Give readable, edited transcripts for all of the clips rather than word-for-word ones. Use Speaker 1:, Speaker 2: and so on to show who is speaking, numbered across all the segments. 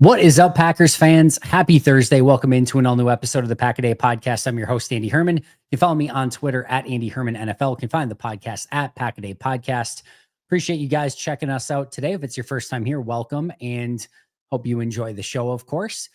Speaker 1: What is up, Packers fans? Happy Thursday. Welcome into an all-new episode of the Pack-A-Day Podcast. I'm your host, Andy Herman. You can follow me on Twitter at Andy Herman NFL. You can find the podcast at Pack-A-Day Podcast. Appreciate you guys checking us out today. If it's your first time here, welcome, and hope you enjoy the show, of course.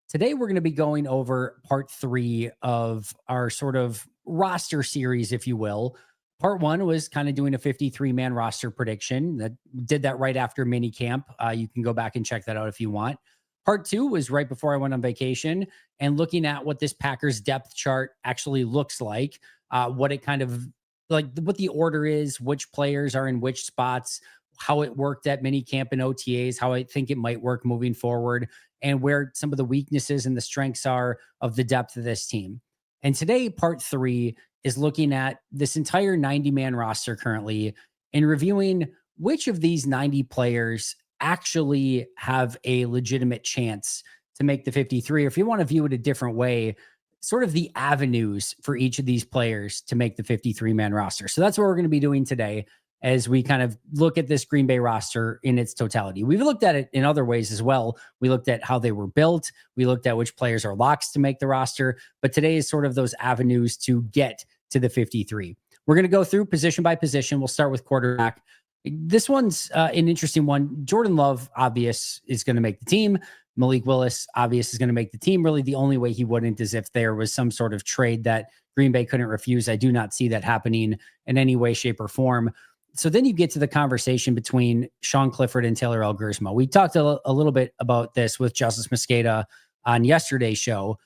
Speaker 1: Today, we're going to be going over part 3 of our sort of roster series, if you will. Part 1 was kind of doing a 53-man roster prediction. That did that right after minicamp. You can go back and check that out if you want. Part 2 was right before I went on vacation and looking at what this Packers depth chart actually looks like, what it kind of like, what the order is, which players are in which spots, how it worked at minicamp and OTAs, how I think it might work moving forward, and where some of the weaknesses and the strengths are of the depth of this team. And today, part 3 is looking at this entire 90-man roster currently and reviewing which of these 90 players actually have a legitimate chance to make the 53, or if you want to view it a different way, sort of the avenues for each of these players to make the 53-man roster. So that's what we're going to be doing today as we kind of look at this Green Bay roster in its totality. We've looked at it in other ways as well. We looked at how they were built. We looked at which players are locks to make the roster, but today is sort of those avenues to get to the 53. We're going to go through position by position. We'll start with quarterback. This one's an interesting one. Jordan Love, obvious, is going to make the team. Malik Willis, obvious, is going to make the team. Really, the only way he wouldn't is if there was some sort of trade that Green Bay couldn't refuse. I do not see that happening in any way, shape, or form. So then you get to the conversation between Sean Clifford and Taylor Elgersma. We talked a little bit about this with Justice Mosqueda on yesterday's show.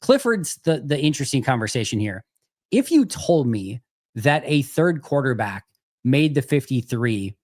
Speaker 1: Clifford's the interesting conversation here. If you told me that a third quarterback made the 53,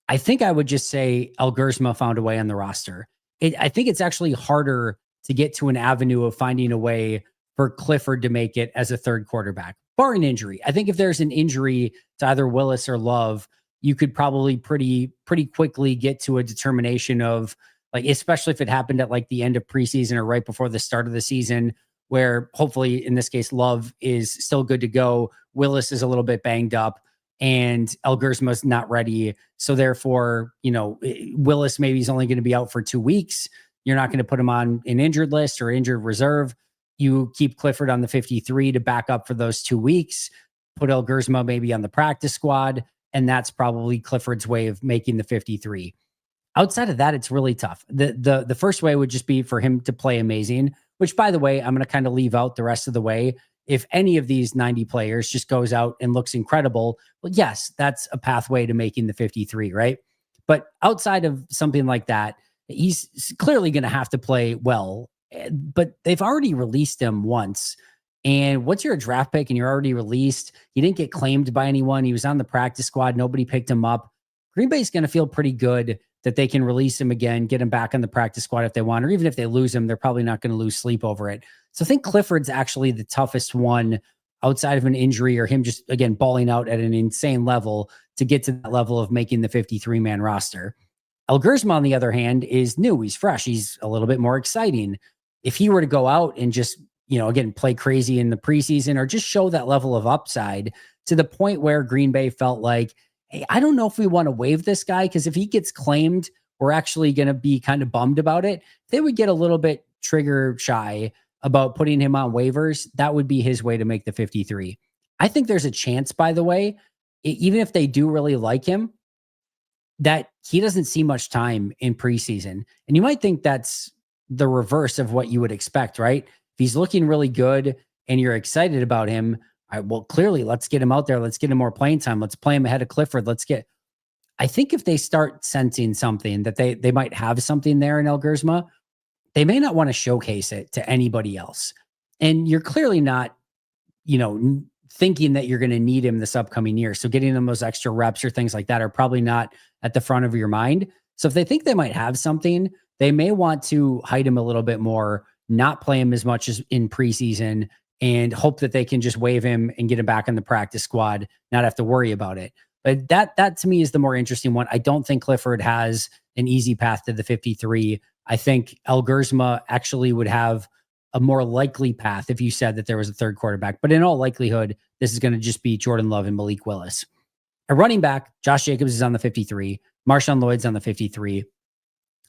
Speaker 1: I think I would just say Elgersma found a way on the roster. I think it's actually harder to get to an avenue of finding a way for Clifford to make it as a third quarterback, barring injury. I think if there's an injury to either Willis or Love, you could probably pretty quickly get to a determination of, like, especially if it happened at like the end of preseason or right before the start of the season, where hopefully in this case, Love is still good to go. Willis is a little bit banged up and Elgersma's not ready. So therefore, Willis maybe is only going to be out for 2 weeks. You're not going to put him on an injured list or injured reserve. You keep Clifford on the 53 to back up for those 2 weeks, put Elgersma maybe on the practice squad, and that's probably Clifford's way of making the 53. Outside of that, it's really tough. The first way would just be for him to play amazing, which, by the way, I'm going to kind of leave out the rest of the way. If any of these 90 players just goes out and looks incredible, well, yes, that's a pathway to making the 53, right? But outside of something like that, he's clearly going to have to play well. But they've already released him once. And once you're a draft pick and you're already released, he didn't get claimed by anyone. He was on the practice squad. Nobody picked him up. Green Bay's going to feel pretty good that they can release him again, get him back on the practice squad if they want, or even if they lose him, they're probably not going to lose sleep over it. So I think Clifford's actually the toughest one outside of an injury or him just, again, balling out at an insane level to get to that level of making the 53-man roster. Elgersma, on the other hand, is new. He's fresh. He's a little bit more exciting. If he were to go out and just, again, play crazy in the preseason or just show that level of upside to the point where Green Bay felt like, hey, I don't know if we want to waive this guy, because if he gets claimed, we're actually going to be kind of bummed about it. If they would get a little bit trigger shy about putting him on waivers, that would be his way to make the 53. I think there's a chance, by the way, even if they do really like him, that he doesn't see much time in preseason. And you might think that's the reverse of what you would expect, right? If he's looking really good and you're excited about him, all right, well, clearly, let's get him out there. Let's get him more playing time. Let's play him ahead of Clifford. I think if they start sensing something that they might have something there in Elgersma, they may not want to showcase it to anybody else. And you're clearly not, thinking that you're going to need him this upcoming year. So getting them those extra reps or things like that are probably not at the front of your mind. So if they think they might have something, they may want to hide him a little bit more, not play him as much as in preseason, and hope that they can just waive him and get him back in the practice squad, not have to worry about it. But that to me is the more interesting one. I don't think Clifford has an easy path to the 53. I think Elgersma actually would have a more likely path if you said that there was a third quarterback. But in all likelihood, this is going to just be Jordan Love and Malik Willis. A running back, Josh Jacobs is on the 53. Marshawn Lloyd's on the 53.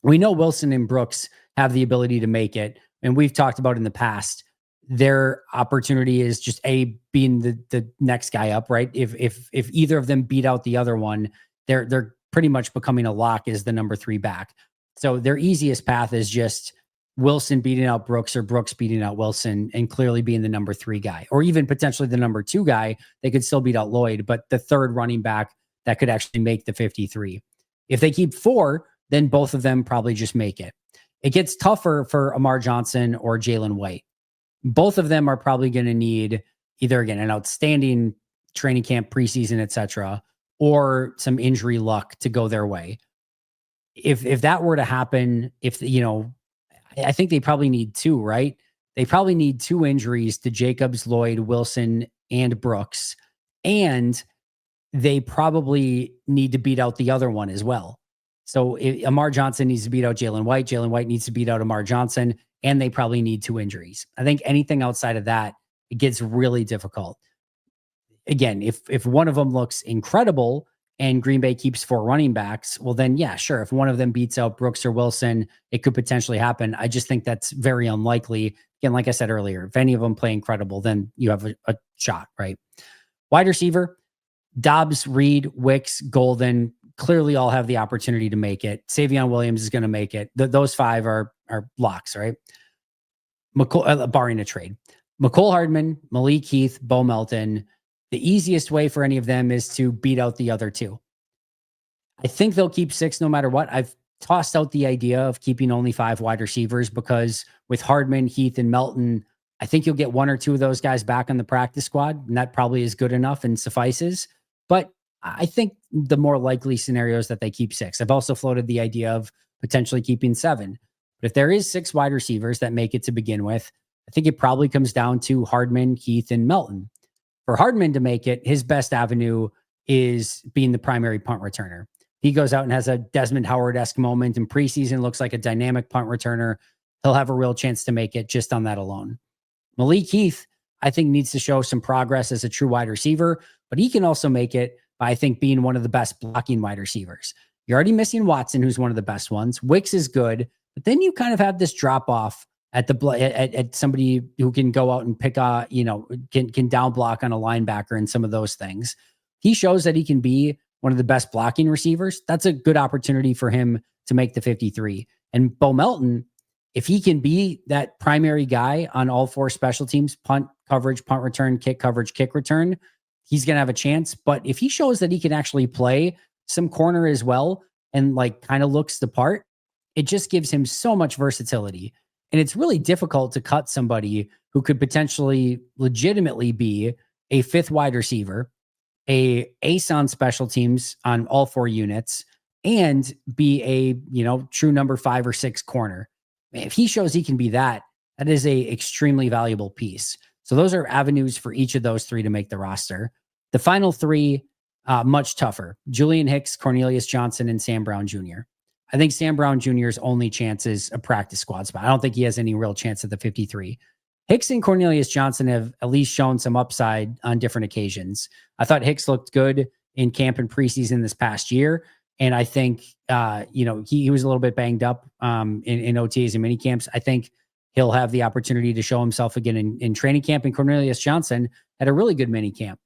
Speaker 1: We know Wilson and Brooks have the ability to make it. And we've talked about in the past, their opportunity is just being the next guy up, right? If either of them beat out the other one, they're pretty much becoming a lock as the number 3 back. So their easiest path is just Wilson beating out Brooks or Brooks beating out Wilson and clearly being the number 3 guy, or even potentially the number 2 guy. They could still beat out Lloyd, but the third running back that could actually make the 53. If they keep 4, then both of them probably just make it. It gets tougher for Amar Johnson or Jalen White. Both of them are probably going to need either, again, an outstanding training camp, preseason, etc., or some injury luck to go their way. If that were to happen, I think they probably need 2, right? They probably need 2 injuries to Jacobs, Lloyd, Wilson, and Brooks. And they probably need to beat out the other one as well. So Amar Johnson needs to beat out Jalen White. Jalen White needs to beat out Amar Johnson. And they probably need 2 injuries. I think anything outside of that, it gets really difficult. Again, if one of them looks incredible and Green Bay keeps 4 running backs, well, then yeah, sure. If one of them beats out Brooks or Wilson, it could potentially happen. I just think that's very unlikely. Again, like I said earlier, if any of them play incredible, then you have a shot, right? Wide receiver, Dobbs, Reed, Wicks, Golden, clearly all have the opportunity to make it. Savion Williams is going to make it. Those 5 are locks, right? Barring a trade. McCole Hardman, Malik Heath, Bo Melton. The easiest way for any of them is to beat out the other 2. I think they'll keep 6 no matter what. I've tossed out the idea of keeping only 5 wide receivers because with Hardman, Heath, and Melton, I think you'll get 1 or 2 of those guys back on the practice squad, and that probably is good enough and suffices. But I think the more likely scenario is that they keep 6. I've also floated the idea of potentially keeping 7. But if there is 6 wide receivers that make it to begin with, I think it probably comes down to Hardman, Heath, and Melton. For Hardman to make it, his best avenue is being the primary punt returner. He goes out and has a Desmond Howard-esque moment in preseason, looks like a dynamic punt returner. He'll have a real chance to make it just on that alone. Malik Heath, I think, needs to show some progress as a true wide receiver, but he can also make it by, I think, being one of the best blocking wide receivers. You're already missing Watson, who's one of the best ones. Wicks is good, but then you kind of have this drop off at somebody who can go out and pick can down block on a linebacker and some of those things. He shows that he can be one of the best blocking receivers. That's a good opportunity for him to make the 53. And Bo Melton, if he can be that primary guy on all 4 special teams, punt coverage, punt return, kick coverage, kick return, he's going to have a chance. But if he shows that he can actually play some corner as well and kind of looks the part, it just gives him so much versatility. And it's really difficult to cut somebody who could potentially legitimately be a 5th wide receiver, a ace on special teams on all 4 units, and be a, true number 5 or 6 corner. If he shows he can be that is a extremely valuable piece. So those are avenues for each of those 3 to make the roster. The final 3, much tougher. Julian Hicks, Cornelius Johnson, and Sam Brown Jr. I think Sam Brown Jr.'s only chance is a practice squad spot. I don't think he has any real chance at the 53. Hicks and Cornelius Johnson have at least shown some upside on different occasions. I thought Hicks looked good in camp and preseason this past year. And I think, he was a little bit banged up in OTAs and mini camps. I think he'll have the opportunity to show himself again in training camp. And Cornelius Johnson had a really good mini camp.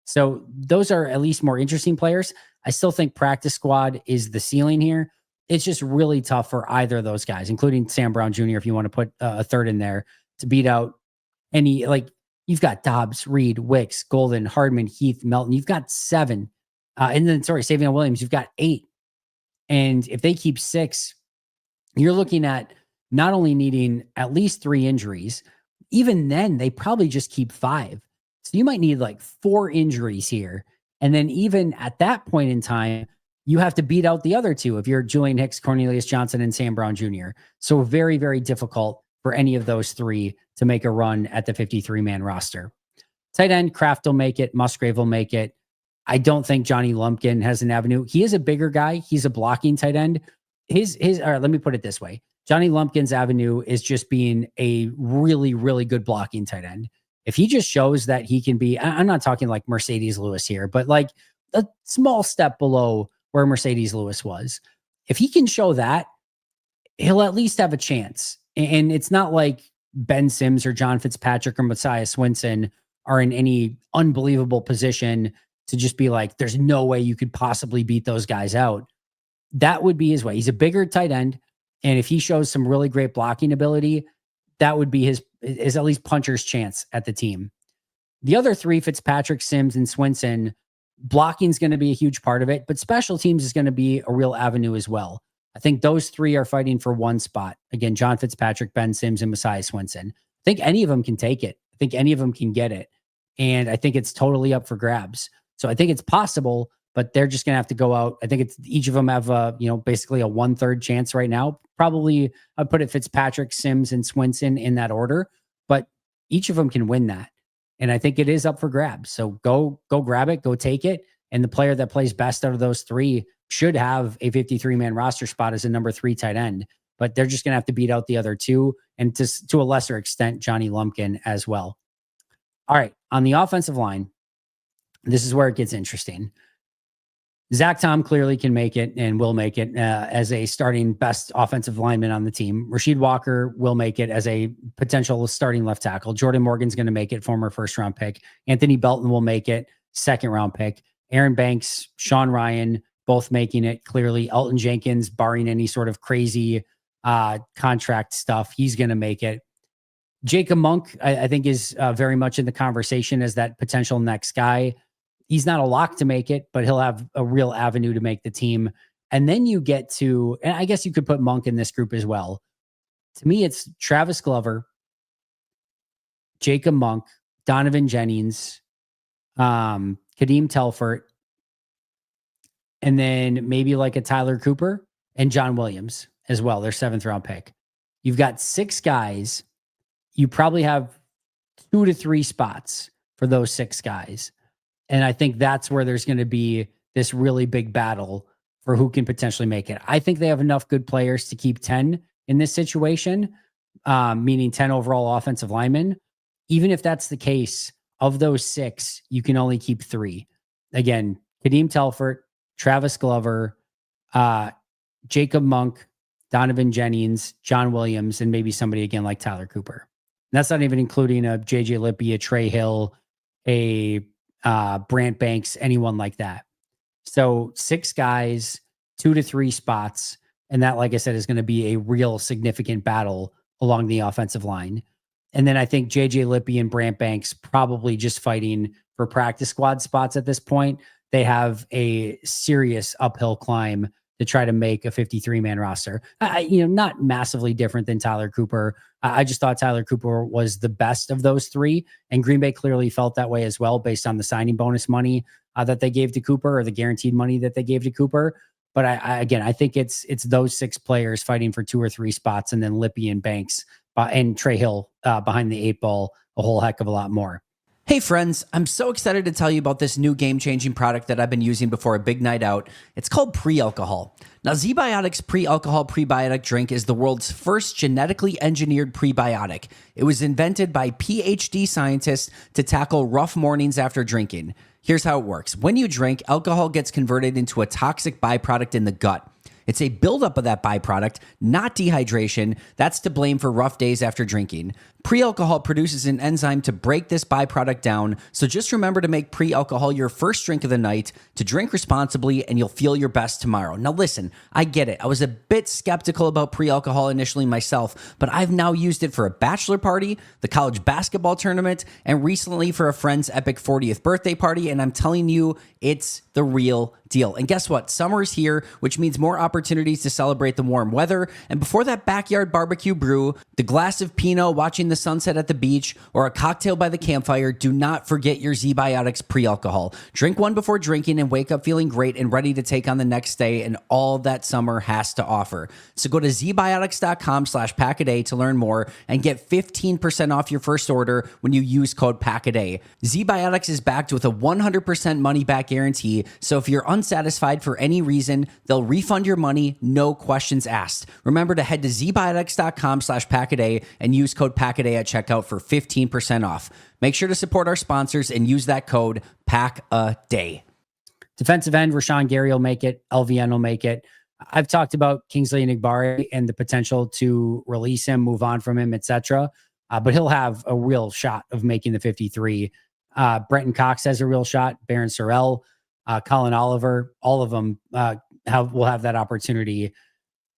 Speaker 1: So those are at least more interesting players. I still think practice squad is the ceiling here. It's just really tough for either of those guys, including Sam Brown Jr., if you want to put a 3rd in there, to beat out any, you've got Dobbs, Reed, Wicks, Golden, Hardman, Heath, Melton. You've got 7. And then, Savion Williams, you've got 8. And if they keep 6, you're looking at not only needing at least 3 injuries, even then they probably just keep 5. So you might need 4 injuries here. And then even at that point in time, you have to beat out the other 2 if you're Julian Hicks, Cornelius Johnson, and Sam Brown Jr. So very, very difficult for any of those 3 to make a run at the 53-man roster. Tight end, Kraft will make it. Musgrave will make it. I don't think Johnny Lumpkin has an avenue. He is a bigger guy. He's a blocking tight end. All right, let me put it this way. Johnny Lumpkin's avenue is just being a really, really good blocking tight end. If he just shows that he can be, I'm not talking like Mercedes Lewis here, but a small step below where Mercedes Lewis was. If he can show that, he'll at least have a chance. And it's not like Ben Sims or John Fitzpatrick or Messiah Swinson are in any unbelievable position to just be like, there's no way you could possibly beat those guys out. That would be his way. He's a bigger tight end. And if he shows some really great blocking ability, that would be his at least puncher's chance at the team. The other three, Fitzpatrick, Sims, and Swinson, blocking is going to be a huge part of it, but special teams is going to be a real avenue as well. I think those three are fighting for one spot. Again, John Fitzpatrick, Ben Sims, and Messiah Swinson. I think any of them can take it. I think any of them can get it. And I think it's totally up for grabs. So I think it's possible, but they're just going to have to go out. I think it's each of them have basically a 1/3 chance right now. Probably I'd put it Fitzpatrick, Sims, and Swinson in that order, but each of them can win that. And I think it is up for grabs. So go grab it, go take it. And the player that plays best out of those three should have a 53-man roster spot as a number 3 tight end. But they're just going to have to beat out the other two, and to a lesser extent, Johnny Lumpkin as well. All right, on the offensive line, this is where it gets interesting. Zach Tom clearly can make it and will make it as a starting best offensive lineman on the team. Rasheed Walker will make it as a potential starting left tackle. Jordan Morgan's going to make it, former first-round pick. Anthony Belton will make it, second-round pick. Aaron Banks, Sean Ryan, both making it clearly. Elton Jenkins, barring any sort of crazy contract stuff, he's going to make it. Jacob Monk, I think, is very much in the conversation as that potential next guy. He's not a lock to make it, but he'll have a real avenue to make the team. And then you get to, and I guess you could put Monk in this group as well. To me, it's Travis Glover, Jacob Monk, Donovan Jennings, Kadeem Telfort, and then maybe like a Tyler Cooper and John Williams as well, their 7th-round pick. You've got 6 guys. You probably have 2 to 3 spots for those 6 guys. And I think that's where there's going to be this really big battle for who can potentially make it. I think they have enough good players to keep 10 in this situation, meaning 10 overall offensive linemen. Even if that's the case, of those 6, you can only keep 3. Again, Kadeem Telfort, Travis Glover, Jacob Monk, Donovan Jennings, John Williams, and maybe somebody again like Tyler Cooper. And that's not even including a JJ Lippy, a Trey Hill, a Brant Banks, anyone like that. So 6 guys, 2 to 3 spots. And that, like I said, is going to be a real significant battle along the offensive line. And then I think JJ Lippy and Brant Banks probably just fighting for practice squad spots at this point. They have a serious uphill climb to try to make a 53-man roster. Not massively different than Tyler Cooper. I just thought Tyler Cooper was the best of those 3, and Green Bay clearly felt that way as well based on the signing bonus money that they gave to Cooper, or the guaranteed money that they gave to Cooper. But I think it's those 6 players fighting for 2 or 3 spots, and then Lippy and Banks and Trey Hill behind the 8 ball a whole heck of a lot more.
Speaker 2: Hey friends, I'm so excited to tell you about this new game-changing product that I've been using before a big night out. It's called Pre-Alcohol. Now, ZBiotics Pre-Alcohol Prebiotic Drink is the world's first genetically engineered prebiotic. It was invented by PhD scientists to tackle rough mornings after drinking. Here's how it works. When you drink, alcohol gets converted into a toxic byproduct in the gut. It's a buildup of that byproduct, not dehydration, that's to blame for rough days after drinking. Pre-alcohol produces an enzyme to break this byproduct down, so just remember to make pre-alcohol your first drink of the night, to drink responsibly, and you'll feel your best tomorrow. Now listen, I get it. I was a bit skeptical about pre-alcohol initially myself, but I've now used it for a bachelor party, the college basketball tournament, and recently for a friend's epic 40th birthday party, and I'm telling you, it's the real deal. And guess what? Summer is here, which means more opportunities to celebrate the warm weather. And before that backyard barbecue brew, the glass of Pinot, watching the sunset at the beach, or a cocktail by the campfire, do not forget your ZBiotics pre-alcohol. Drink one before drinking and wake up feeling great and ready to take on the next day and all that summer has to offer. So go to zbiotics.com/packaday to learn more and get 15% off your first order when you use code PACKADAY. ZBiotics is backed with a 100% money-back guarantee, so if you're unsatisfied for any reason, they'll refund your money, no questions asked. Remember to head to zbiotics.com/packaday and use code PACKADAY at checkout for 15% off. Make sure to support our sponsors and use that code PACKADAY.
Speaker 1: Defensive end, Rashawn Gary will make it. LVN will make it. I've talked about Kingsley Enagbare and the potential to release him, move on from him, etc. But he'll have a real shot of making the 53. Brenton Cox has a real shot. Baron Sorrell, Colin Oliver, all of them will have that opportunity.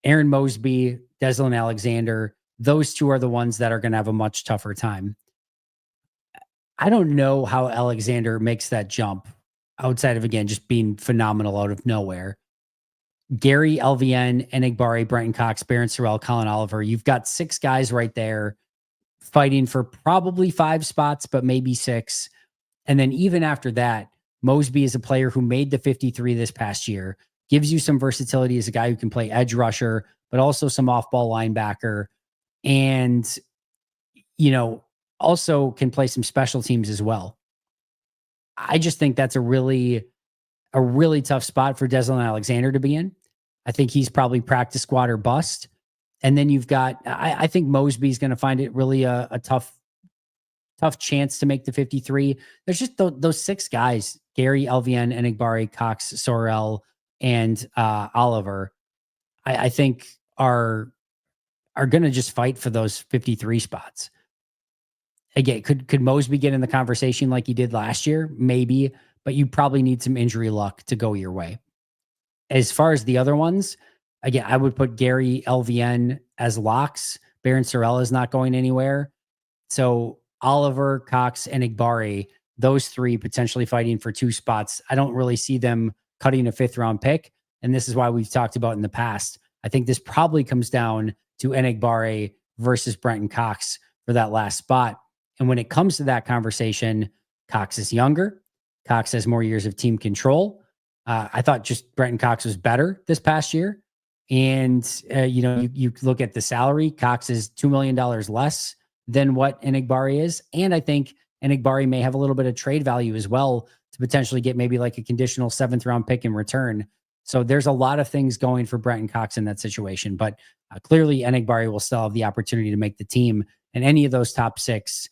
Speaker 1: Aaron Mosby, Deslin Alexander, those two are the ones that are going to have a much tougher time. I don't know how Alexander makes that jump outside of, again, just being phenomenal out of nowhere. Gary, LVN, Enagbare, Brenton Cox, Baron Sorrell, Colin Oliver. You've got 6 guys right there fighting for probably 5 spots, but maybe 6. And then even after that, Mosby is a player who made the 53 this past year, gives you some versatility as a guy who can play edge rusher, but also some off-ball linebacker. And, also can play some special teams as well. I just think that's a really tough spot for Deslin Alexander to be in. I think he's probably practice squad or bust. And then you've got, I think Mosby's going to find it really a tough chance to make the 53. There's just those 6 guys, Gary, LVN, Enagbare, Cox, Sorrell, and Oliver, I think are going to just fight for those 53 spots. Again, could Mosby get in the conversation like he did last year? Maybe, but you probably need some injury luck to go your way. As far as the other ones, again, I would put Gary, LVN as locks. Baron Sorrell is not going anywhere. So Oliver, Cox, and Enagbare, those 3 potentially fighting for 2 spots. I don't really see them cutting a 5th round pick. And this is why we've talked about in the past. I think this probably comes down to Enagbare versus Brenton Cox for that last spot. And when it comes to that conversation, Cox is younger. Cox has more years of team control. I thought just Brenton Cox was better this past year. And, you look at the salary, Cox is $2 million less than what Enagbare is. And I think Enagbare may have a little bit of trade value as well to potentially get maybe like a conditional 7th round pick in return. So there's a lot of things going for Brenton Cox in that situation. But clearly Enagbare will still have the opportunity to make the team. And any of those top 6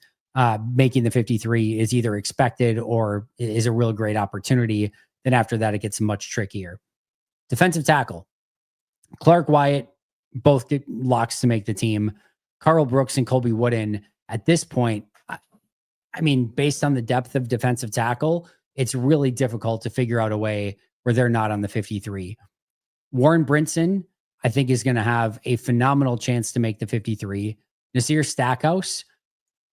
Speaker 1: making the 53 is either expected or is a real great opportunity. Then after that, it gets much trickier. Defensive tackle, Clark Wyatt, both get locks to make the team. Carl Brooks and Colby Wooden, at this point, I mean, based on the depth of defensive tackle, it's really difficult to figure out a way where they're not on the 53. Warren Brinson, I think, is going to have a phenomenal chance to make the 53. Nasir Stackhouse,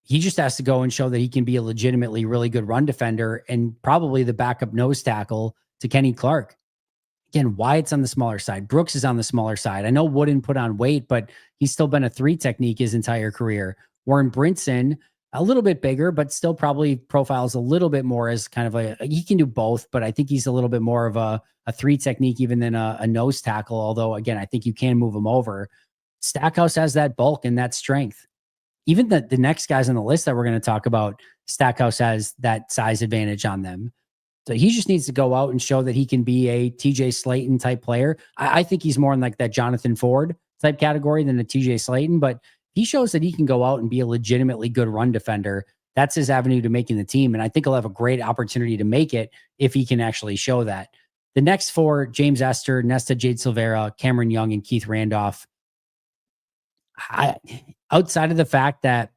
Speaker 1: he just has to go and show that he can be a legitimately really good run defender and probably the backup nose tackle to Kenny Clark. Again, Wyatt's on the smaller side. Brooks is on the smaller side. I know Wooden put on weight, but he's still been a 3 technique his entire career. Warren Brinson, a little bit bigger, but still probably profiles a little bit more as kind of he can do both, but I think he's a little bit more of a 3 technique even than a nose tackle. Although, again, I think you can move him over. Stackhouse has that bulk and that strength. Even the next guys on the list that we're going to talk about, Stackhouse has that size advantage on them. So he just needs to go out and show that he can be a TJ Slayton type player. I think he's more in like that Jonathan Ford type category than a TJ Slayton, but he shows that he can go out and be a legitimately good run defender. That's his avenue to making the team. And I think he'll have a great opportunity to make it if he can actually show that. The next 4, James Esther, Nesta Jade Silvera, Cameron Young, and Keith Randolph. Outside of the fact that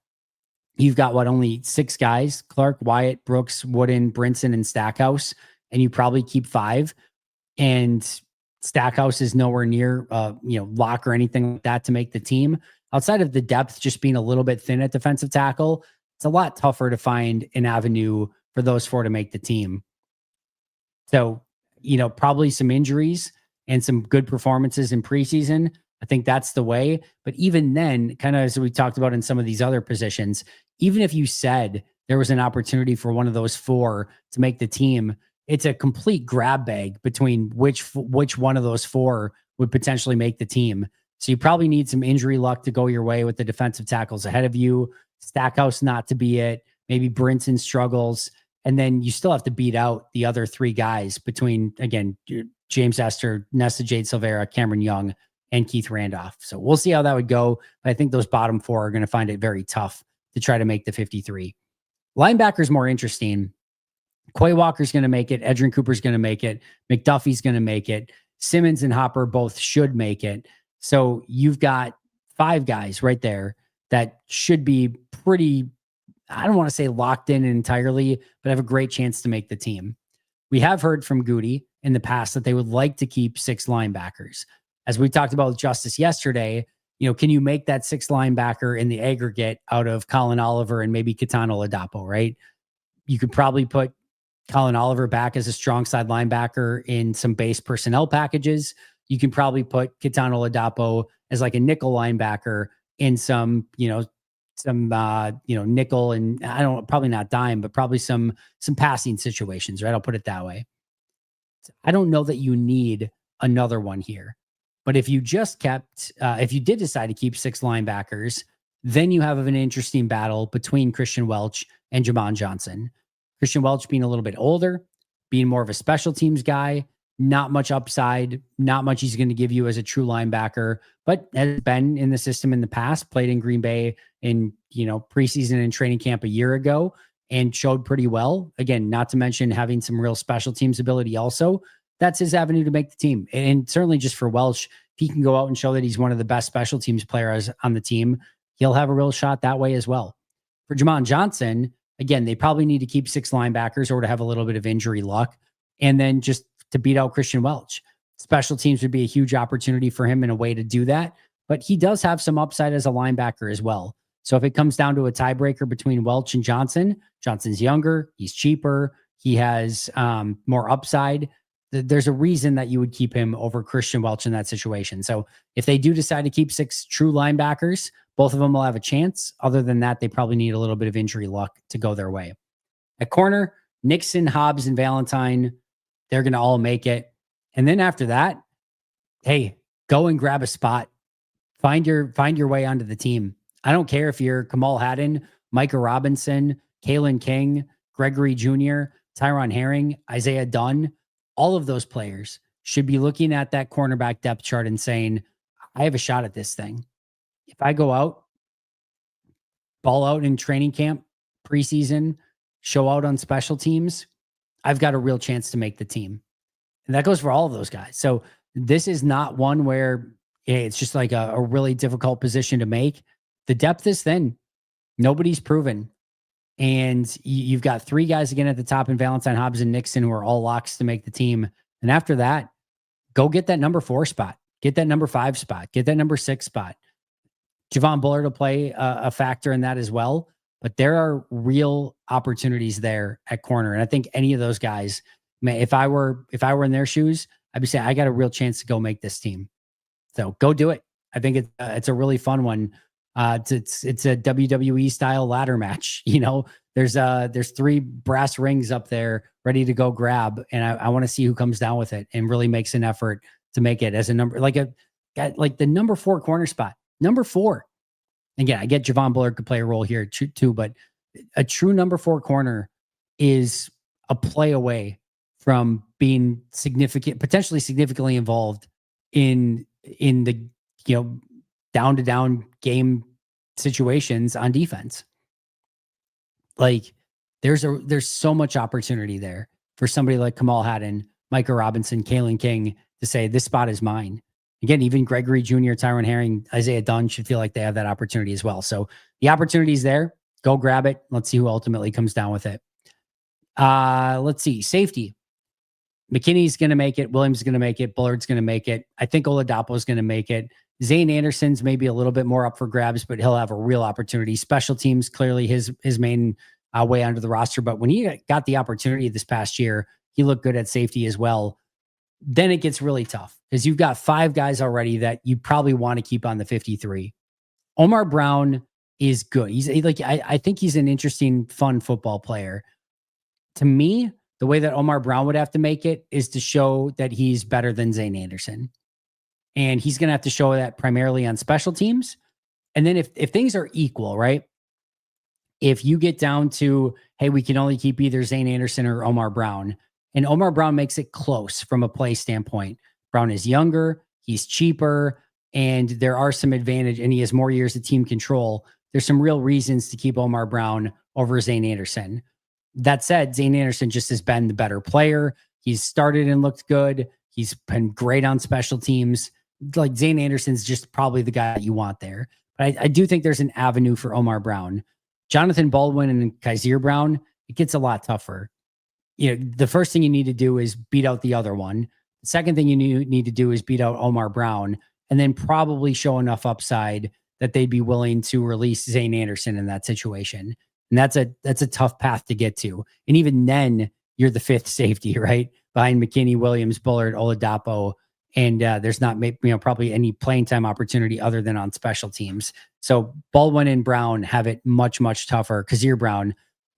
Speaker 1: you've got only 6 guys, Clark, Wyatt, Brooks, Wooden, Brinson, and Stackhouse, and you probably keep 5. And Stackhouse is nowhere near, lock or anything like that to make the team. Outside of the depth just being a little bit thin at defensive tackle, it's a lot tougher to find an avenue for those 4 to make the team. So, probably some injuries and some good performances in preseason. I think that's the way. But even then, kind of as we talked about in some of these other positions, even if you said there was an opportunity for one of those 4 to make the team, it's a complete grab bag between which one of those 4 would potentially make the team. So you probably need some injury luck to go your way with the defensive tackles ahead of you. Stackhouse not to be it. Maybe Brinson struggles. And then you still have to beat out the other 3 guys between, again, James Esther, Nesta Jade Silvera, Cameron Young, and Keith Randolph. So we'll see how that would go. But I think those bottom 4 are going to find it very tough to try to make the 53. Linebacker's more interesting. Quay Walker's going to make it. Edrin Cooper's going to make it. McDuffie's going to make it. Simmons and Hopper both should make it. So you've got 5 guys right there that should be pretty, I don't want to say locked in entirely, but have a great chance to make the team. We have heard from Goody in the past that they would like to keep 6 linebackers. As we talked about with Justice yesterday, can you make that 6 linebacker in the aggregate out of Colin Oliver and maybe Kitano Ladapo, right? You could probably put Colin Oliver back as a strong side linebacker in some base personnel packages. You can probably put Kitano Ladapo as like a nickel linebacker in some, nickel, and probably not dime, but probably some passing situations, right? I'll put it that way. I don't know that you need another one here, but if you if you did decide to keep 6 linebackers, then you have an interesting battle between Christian Welch and Jamon Johnson. Christian Welch being a little bit older, being more of a special teams guy, not much upside, not much he's going to give you as a true linebacker, but has been in the system in the past, played in Green Bay in, preseason and training camp a year ago and showed pretty well. Again, not to mention having some real special teams ability also. That's his avenue to make the team. And certainly just for Welch, if he can go out and show that he's one of the best special teams players on the team, he'll have a real shot that way as well. For Jamon Johnson, again, they probably need to keep 6 linebackers or to have a little bit of injury luck. And then just to beat out Christian Welch. Special teams would be a huge opportunity for him in a way to do that. But he does have some upside as a linebacker as well. So if it comes down to a tiebreaker between Welch and Johnson, Johnson's younger, he's cheaper, he has more upside. There's a reason that you would keep him over Christian Welch in that situation. So if they do decide to keep 6 true linebackers, both of them will have a chance. Other than that, they probably need a little bit of injury luck to go their way. At corner, Nixon, Hobbs, and Valentine, they're going to all make it. And then after that, hey, go and grab a spot. Find your way onto the team. I don't care if you're Kamal Haddon, Micah Robinson, Kalen King, Gregory Jr., Tyron Herring, Isaiah Dunn. All of those players should be looking at that cornerback depth chart and saying, I have a shot at this thing. If I go out, ball out in training camp, preseason, show out on special teams, I've got a real chance to make the team. And that goes for all of those guys. So this is not one where it's just like a really difficult position to make. The depth is thin. Nobody's proven. And you've got 3 guys again at the top in Valentine, Hobbs, and Nixon who are all locks to make the team. And after that, go get that number 4 spot. Get that number 5 spot. Get that number 6 spot. Javon Bullard will play a factor in that as well. But there are real opportunities there at corner. And I think any of those guys, if I were in their shoes, I'd be saying, I got a real chance to go make this team. So go do it. I think it's a really fun one. It's a WWE style ladder match. There's 3 brass rings up there ready to go grab. And I want to see who comes down with it and really makes an effort to make it as a number, like the number 4 corner spot, number 4. Again, I get Javon Bullard could play a role here too, but a true number 4 corner is a play away from being potentially significantly involved in the down to down game situations on defense. Like there's so much opportunity there for somebody like Kamal Haddon, Micah Robinson, Kalen King to say this spot is mine. Again, even Gregory Jr., Tyron Herring, Isaiah Dunn should feel like they have that opportunity as well. So the opportunity is there. Go grab it. Let's see who ultimately comes down with it. Let's see. Safety. McKinney's going to make it. Williams is going to make it. Bullard's going to make it. I think Oladapo is going to make it. Zane Anderson's maybe a little bit more up for grabs, but he'll have a real opportunity. Special teams, clearly his main way onto the roster. But when he got the opportunity this past year, he looked good at safety as well. Then it gets really tough because you've got 5 guys already that you probably want to keep on the 53. Omar Brown is good. I think he's an interesting, fun football player. To me, the way that Omar Brown would have to make it is to show that he's better than Zane Anderson. And he's going to have to show that primarily on special teams. And then if things are equal, right? If you get down to, hey, we can only keep either Zane Anderson or Omar Brown, and Omar Brown makes it close from a play standpoint. Brown is younger, he's cheaper, and there are some advantage, and he has more years of team control. There's some real reasons to keep Omar Brown over Zane Anderson. That said, Zane Anderson just has been the better player. He's started and looked good. He's been great on special teams. Like Zane Anderson's just probably the guy that you want there. But I do think there's an avenue for Omar Brown. Jonathan Baldwin and Kaiser Brown, it gets a lot tougher. The first thing you need to do is beat out the other one. The second thing you need to do is beat out Omar Brown, and then probably show enough upside that they'd be willing to release Zane Anderson in that situation. And that's a tough path to get to. And even then, you're the fifth safety, right? Behind McKinney, Williams, Bullard, Oladapo, and there's not probably any playing time opportunity other than on special teams. So Baldwin and Brown have it much, much tougher. Kaiser Brown,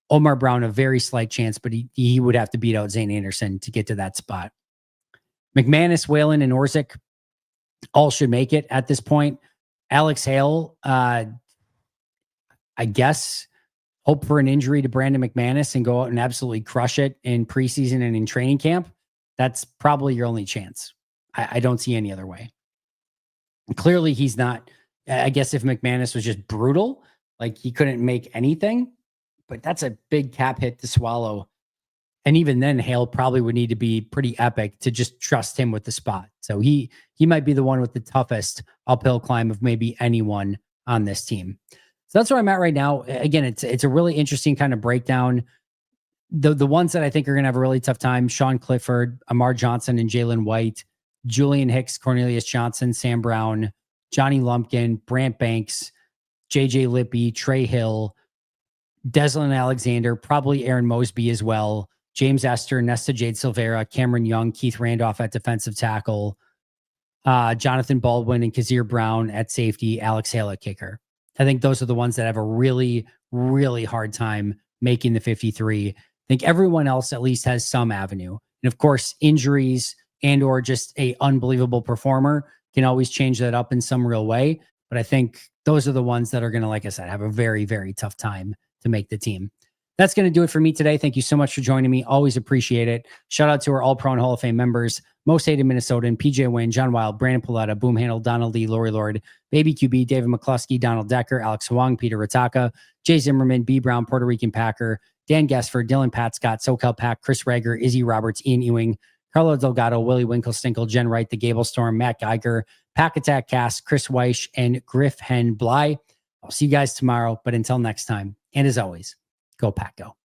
Speaker 1: Omar Brown, a very slight chance, but he would have to beat out Zane Anderson to get to that spot. McManus, Whalen, and Orzik all should make it at this point. Alex Hale, I guess, hope for an injury to Brandon McManus and go out and absolutely crush it in preseason and in training camp. That's probably your only chance. I don't see any other way. Clearly, he's not. I guess if McManus was just brutal, like he couldn't make anything, but that's a big cap hit to swallow. And even then, Hale probably would need to be pretty epic to just trust him with the spot. So he might be the one with the toughest uphill climb of maybe anyone on this team. So that's where I'm at right now. Again, it's a really interesting kind of breakdown. The ones that I think are going to have a really tough time: Sean Clifford, Amar Johnson, and Jalen White, Julian Hicks, Cornelius Johnson, Sam Brown, Johnny Lumpkin, Brant Banks, JJ Lippy, Trey Hill, Deslin Alexander, probably Aaron Mosby as well, James Esther, Nesta Jade Silvera, Cameron Young, Keith Randolph at defensive tackle, Jonathan Baldwin and Kaiser Brown at safety, Alex Hale at kicker. I think those are the ones that have a really, really hard time making the 53. I think everyone else at least has some avenue. And of course, injuries and or just a unbelievable performer can always change that up in some real way. But I think those are the ones that are going to, like I said, have a very, very tough time to make the team. That's going to do it for me today. Thank you so much for joining me. Always appreciate it. Shout out to our All-Pro and Hall of Fame members: Most Hated Minnesotan, PJ Wynn, John Wild, Brandon Paletta, Boom Handle, Donald Lee, Lori Lord, Baby QB, David McCluskey, Donald Decker, Alex Huang, Peter Ritaka, Jay Zimmerman, B. Brown, Puerto Rican Packer, Dan Gessford, Dylan Pat Scott, SoCal Pack, Chris Rager, Izzy Roberts, Ian Ewing, Carlo Delgado, Willie Winkle-Stinkle, Jen Wright, The Gable Storm, Matt Geiger, Pack Attack Cast, Chris Weish, and Griff Hen Bly. I'll see you guys tomorrow, but until next time, and as always, go Pack Go.